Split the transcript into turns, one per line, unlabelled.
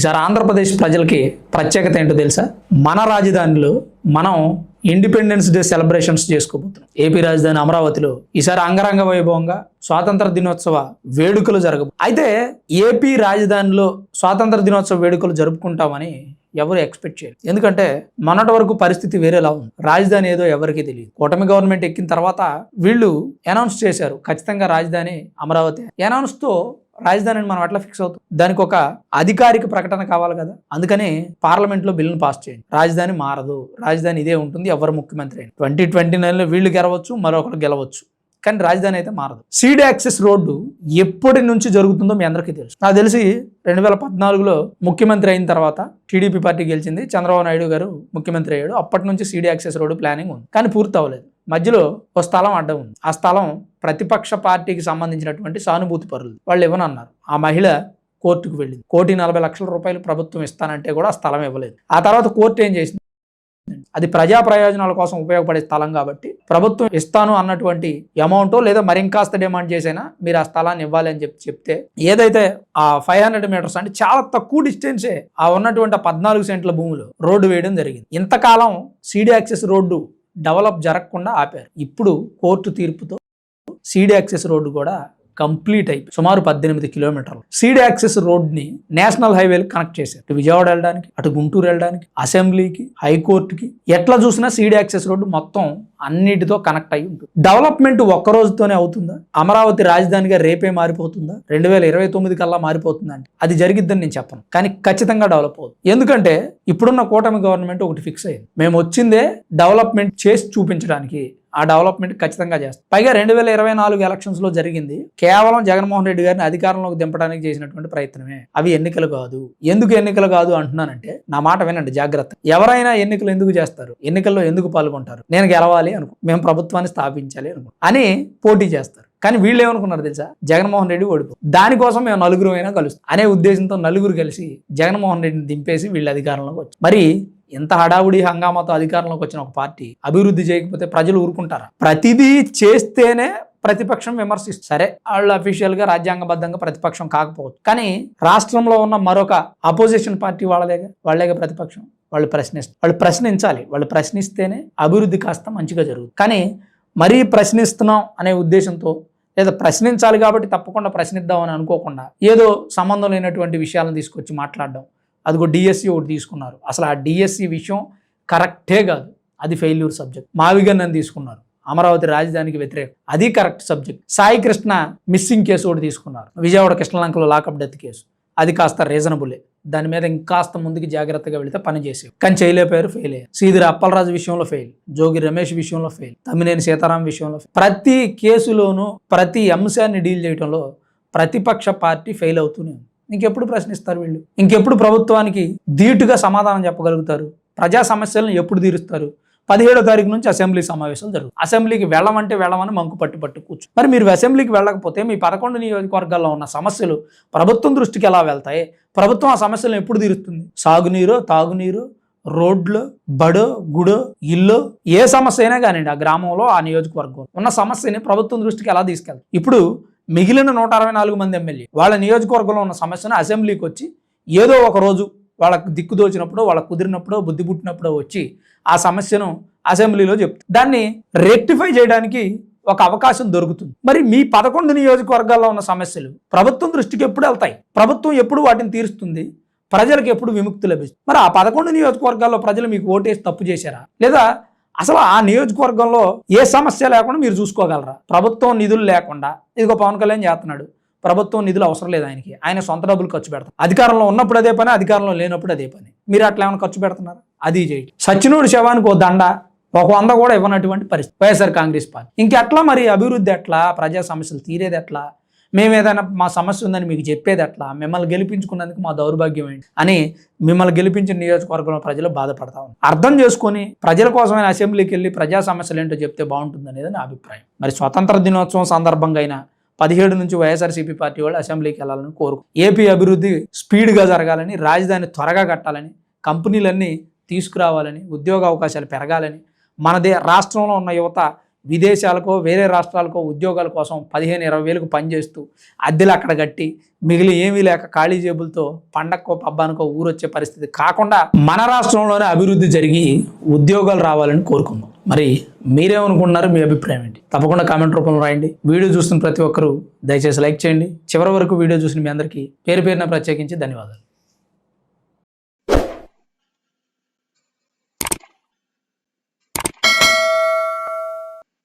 ఈసారి ఆంధ్రప్రదేశ్ ప్రజలకి ప్రత్యేకత ఏంటో తెలుసా? మన రాజధానిలో మనం ఇండిపెండెన్స్ డే సెలబ్రేషన్స్ చేసుకోబోతున్నాం. ఏపీ రాజధాని అమరావతిలో ఈసారి అంగరంగ వైభవంగా స్వాతంత్ర దినోత్సవ వేడుకలు జరగబో. అయితే ఏపీ రాజధానిలో స్వాతంత్ర దినోత్సవ వేడుకలు జరుపుకుంటామని ఎవరు ఎక్స్పెక్ట్ చేయరు. ఎందుకంటే మొన్నటి వరకు పరిస్థితి వేరేలా ఉంది. రాజధాని ఏదో ఎవరికీ తెలియదు. కూటమి గవర్నమెంట్ ఎక్కిన తర్వాత వీళ్ళు అనౌన్స్ చేశారు, ఖచ్చితంగా రాజధాని అమరావతి. అనౌన్స్ తో రాజధానిని మనం ఎట్లా ఫిక్స్ అవుతాం? దానికి ఒక అధికారిక ప్రకటన కావాలి కదా. అందుకని పార్లమెంట్ లో బిల్లును పాస్ చేయండి. రాజధాని మారదు, రాజధాని ఇదే ఉంటుంది, ఎవరు ముఖ్యమంత్రి అయినా 2029లో వీళ్ళు గెలవచ్చు, మరొకరు గెలవచ్చు, కానీ రాజధాని అయితే మారదు. సీడ్ యాక్సెస్ రోడ్డు ఎప్పటి నుంచి జరుగుతుందో మీ అందరికీ తెలుసు. నాకు తెలిసి 2014లో ముఖ్యమంత్రి అయిన తర్వాత టీడీపీ పార్టీ గెలిచింది, చంద్రబాబు నాయుడు గారు ముఖ్యమంత్రి అయ్యాడు. అప్పటి నుంచి సీడ్ యాక్సెస్ రోడ్డు ప్లానింగ్ ఉంది, కానీ పూర్తి అవ్వలేదు. మధ్యలో ఒక స్థలం అడ్డం ఉంది. ఆ స్థలం ప్రతిపక్ష పార్టీకి సంబంధించినటువంటి సానుభూతి పరులు, వాళ్ళు ఇవ్వనన్నారు. ఆ మహిళ కోర్టుకు వెళ్ళింది. 1,40,00,000 రూపాయలు ప్రభుత్వం ఇస్తానంటే కూడా ఆ స్థలం ఇవ్వలేదు. ఆ తర్వాత కోర్టు ఏం చేసింది? అది ప్రజా ప్రయోజనాల కోసం ఉపయోగపడే స్థలం కాబట్టి ప్రభుత్వం ఇస్తాను అన్నటువంటి అమౌంట్ లేదా మరి ఇంకాస్త డిమాండ్ చేసైనా మీరు ఆ స్థలాన్ని ఇవ్వాలి అని చెప్తే ఏదైతే ఆ 500 మీటర్స్ అంటే చాలా తక్కువ డిస్టెన్సే ఆ ఉన్నటువంటి 14 సెంట్ల భూములు రోడ్డు వేయడం జరిగింది. ఇంతకాలం సీడీ యాక్సెస్ రోడ్డు డెవలప్ జరగకుండా ఆపారు. ఇప్పుడు కోర్టు తీర్పుతో సీడీ యాక్సెస్ రోడ్డు కూడా కంప్లీట్ అయిపోయి సుమారు 18 కిలోమీటర్లు సీడీ యాక్సెస్ రోడ్ని నేషనల్ హైవేకి కనెక్ట్ చేశారు. అటు విజయవాడ వెళ్ళడానికి, అటు గుంటూరు వెళ్ళడానికి, అసెంబ్లీకి, హైకోర్టుకి, ఎట్లా చూసినా సీడీ యాక్సెస్ రోడ్డు మొత్తం అన్నిటితో కనెక్ట్ అయి ఉంటుంది. డెవలప్మెంట్ ఒక్క రోజుతోనే అవుతుందా? అమరావతి రాజధానిగా రేపే మారిపోతుందా? 2029 కల్లా మారిపోతుందా అంటే అది జరిగిద్దని నేను చెప్పను, కానీ ఖచ్చితంగా డెవలప్ అవుతుంది. ఎందుకంటే ఇప్పుడున్న కూటమి గవర్నమెంట్ ఒకటి ఫిక్స్ అయింది, మేము వచ్చిందే డెవలప్మెంట్ చేసి చూపించడానికి. ఆ డెవలప్మెంట్ ఖచ్చితంగా చేస్తాం. పైగా 2024 ఎలక్షన్స్ లో జరిగింది కేవలం జగన్మోహన్ రెడ్డి గారిని అధికారంలోకి దింపడానికి చేసినటువంటి ప్రయత్నమే. అవి ఎన్నికలు కాదు. ఎందుకు ఎన్నికలు కాదు అంటున్నానంటే, నా మాట వినండి జాగ్రత్త. ఎవరైనా ఎన్నికలు ఎందుకు చేస్తారు? ఎన్నికల్లో ఎందుకు పాల్గొంటారు? నేను గెలవాలి అనుకో, మేము ప్రభుత్వాన్ని స్థాపించాలి అనుకో అని పోటీ చేస్తారు. కానీ వీళ్ళు ఏమనుకున్నారు తెలుసా? జగన్మోహన్ రెడ్డి ఓడిపో, దానికోసం మేము నలుగురు అయినా కలుస్తాం అనే ఉద్దేశంతో నలుగురు కలిసి జగన్మోహన్ రెడ్డిని దింపేసి వీళ్ళు అధికారంలోకి వచ్చారు. మరి ఎంత హడావుడి హంగామాతో అధికారంలోకి వచ్చిన ఒక పార్టీ అభివృద్ధి చేయకపోతే ప్రజలు ఊరుకుంటారా? ప్రతిదీ చేస్తేనే ప్రతిపక్షం విమర్శిస్తుంది. సరే, వాళ్ళు అఫీషియల్ గా రాజ్యాంగబద్ధంగా ప్రతిపక్షం కాకపోవచ్చు, కానీ రాష్ట్రంలో ఉన్న మరొక అపోజిషన్ పార్టీ వాళ్ళేగా ప్రతిపక్షం. వాళ్ళు ప్రశ్నించాలి. వాళ్ళు ప్రశ్నిస్తేనే అభివృద్ధి కాస్త మంచిగా జరుగుతుంది. కానీ మరీ ప్రశ్నిస్తున్నాం అనే ఉద్దేశంతో, లేదా ప్రశ్నించాలి కాబట్టి తప్పకుండా ప్రశ్నిద్దాం అని అనుకోకుండా ఏదో సంబంధం లేనటువంటి విషయాలను తీసుకొచ్చి మాట్లాడడం. అదిగో డిఎస్సి ఒకటి తీసుకున్నారు. అసలు ఆ డిఎస్సి విషయం కరెక్టే కాదు, అది ఫెయిల్యూర్ సబ్జెక్ట్. మావిగన్నని తీసుకున్నారు, అమరావతి రాజధానికి వ్యతిరేకం, అది correct subject. Sai Krishna missing case ఒకటి తీసుకున్నారు, విజయవాడ కృష్ణలంకలో లాకప్ డెత్ కేసు, అది కాస్త రీజనబులే. దాని మీద ఇంకాస్త ముందుకు జాగ్రత్తగా వెళితే పని చేసేవి, కానీ చేయలేకపోయారు, ఫెయిల్ అయ్యారు. సీదిరి అప్పలరాజు విషయంలో ఫెయిల్, జోగి రమేష్ విషయంలో ఫెయిల్, తమ్మినేని సీతారాం విషయంలో ఫెయిల్. ప్రతి కేసులోనూ ప్రతి అంశాన్ని డీల్ చేయడంలో ప్రతిపక్ష పార్టీ ఫెయిల్ అవుతూనే ఉంది. ఇంకెప్పుడు ప్రశ్నిస్తారు వీళ్ళు? ఇంకెప్పుడు ప్రభుత్వానికి ధీటుగా సమాధానం చెప్పగలుగుతారు? ప్రజా సమస్యలను ఎప్పుడు తీరుస్తారు? 17వ తారీఖు నుంచి అసెంబ్లీ సమావేశాలు జరుగుతాయి. అసెంబ్లీకి వెళ్ళమని మంకు పట్టు కూర్చు. మరి మీరు అసెంబ్లీకి వెళ్ళకపోతే మీ 11 నియోజకవర్గాల్లో ఉన్న సమస్యలు ప్రభుత్వం దృష్టికి ఎలా వెళ్తాయి? ప్రభుత్వం ఆ సమస్యలను ఎప్పుడు తీరుస్తుంది? సాగునీరు, తాగునీరు, రోడ్లు, బడో, గుడో, ఇల్లు, ఏ సమస్య అయినా కానివ్వండి, ఆ గ్రామంలో ఆ నియోజకవర్గంలో ఉన్న సమస్యని ప్రభుత్వం దృష్టికి ఎలా తీసుకెళ్తారు? ఇప్పుడు మిగిలిన 164 మంది ఎమ్మెల్యే వాళ్ళ నియోజకవర్గంలో ఉన్న సమస్యను అసెంబ్లీకి వచ్చి ఏదో ఒక రోజు వాళ్ళకు దిక్కు దోచినప్పుడు, వాళ్ళకు కుదిరినప్పుడు, బుద్ధి పుట్టినప్పుడు వచ్చి ఆ సమస్యను అసెంబ్లీలో చెప్తారు. దాన్ని రెక్టిఫై చేయడానికి ఒక అవకాశం దొరుకుతుంది. మరి మీ 11 నియోజకవర్గాల్లో ఉన్న సమస్యలు ప్రభుత్వం దృష్టికి ఎప్పుడు వెళ్తాయి? ప్రభుత్వం ఎప్పుడు వాటిని తీరుస్తుంది? ప్రజలకు ఎప్పుడు విముక్తి లభిస్తుంది? మరి ఆ 11 నియోజకవర్గాల్లో ప్రజలు మీకు ఓటేసి తప్పు చేశారా? లేదా అసలు ఆ నియోజకవర్గంలో ఏ సమస్య లేకుండా మీరు చూసుకోగలరా? ప్రభుత్వం నిధులు లేకుండా, ఇదిగో పవన్ కళ్యాణ్ చేస్తున్నాడు, ప్రభుత్వం నిధులు అవసరం లేదు ఆయనకి, ఆయన సొంత డబ్బులు ఖర్చు పెడతారు. అధికారంలో ఉన్నప్పుడు అదే పని, అధికారంలో లేనప్పుడు అదే పని. మీరు అట్లా ఏమైనా ఖర్చు పెడుతున్నారు? అది చేయండి. సచ్చినోడు శవానికి ఓ దండ, ఒక 100 కూడా ఇవ్వనటువంటి పరిస్థితి వైఎస్ఆర్ కాంగ్రెస్ పార్టీ. ఇంకెట్లా మరి అభివృద్ధి ఎట్లా? ప్రజా సమస్యలు తీరేది ఎట్లా? మేము ఏదైనా మా సమస్య ఉందని మీకు చెప్పేది ఎట్లా? మిమ్మల్ని గెలిపించుకున్నందుకు మా దౌర్భాగ్యం ఏంటి అని మిమ్మల్ని గెలిపించిన నియోజకవర్గంలో ప్రజలు బాధపడతా ఉన్నారు. అర్థం చేసుకొని ప్రజల కోసమైన అసెంబ్లీకి వెళ్ళి ప్రజా సమస్యలు ఏంటో చెప్తే బాగుంటుంది అనేది నా అభిప్రాయం. మరి స్వతంత్ర దినోత్సవం సందర్భంగా అయినా 17 నుంచి వైఎస్ఆర్సీపీ పార్టీ వాళ్ళు అసెంబ్లీకి వెళ్ళాలని కోరుకు. ఏపీ అభివృద్ధి స్పీడ్గా జరగాలని, రాజధాని త్వరగా కట్టాలని, కంపెనీలన్నీ తీసుకురావాలని, ఉద్యోగ అవకాశాలు పెరగాలని, రాష్ట్రంలో ఉన్న యువత విదేశాలకో వేరే రాష్ట్రాలకో ఉద్యోగాల కోసం 15-20 వేలకు పనిచేస్తూ అద్దెలు అక్కడ కట్టి మిగిలి ఏమీ లేక ఖాళీ జేబులతో పండక్కో పబ్బానికో ఊరొచ్చే పరిస్థితి కాకుండా మన రాష్ట్రంలోనే అభివృద్ధి జరిగి ఉద్యోగాలు రావాలని కోరుకుందాం. మరి మీరేమనుకుంటున్నారు? మీ అభిప్రాయం ఏంటి? తప్పకుండా కామెంట్ రూపంలో రాయండి. వీడియో చూస్తున్న ప్రతి ఒక్కరూ దయచేసి లైక్ చేయండి. చివరి వరకు వీడియో చూసిన మీ అందరికీ పేరు పేరున ప్రత్యేకించి ధన్యవాదాలు.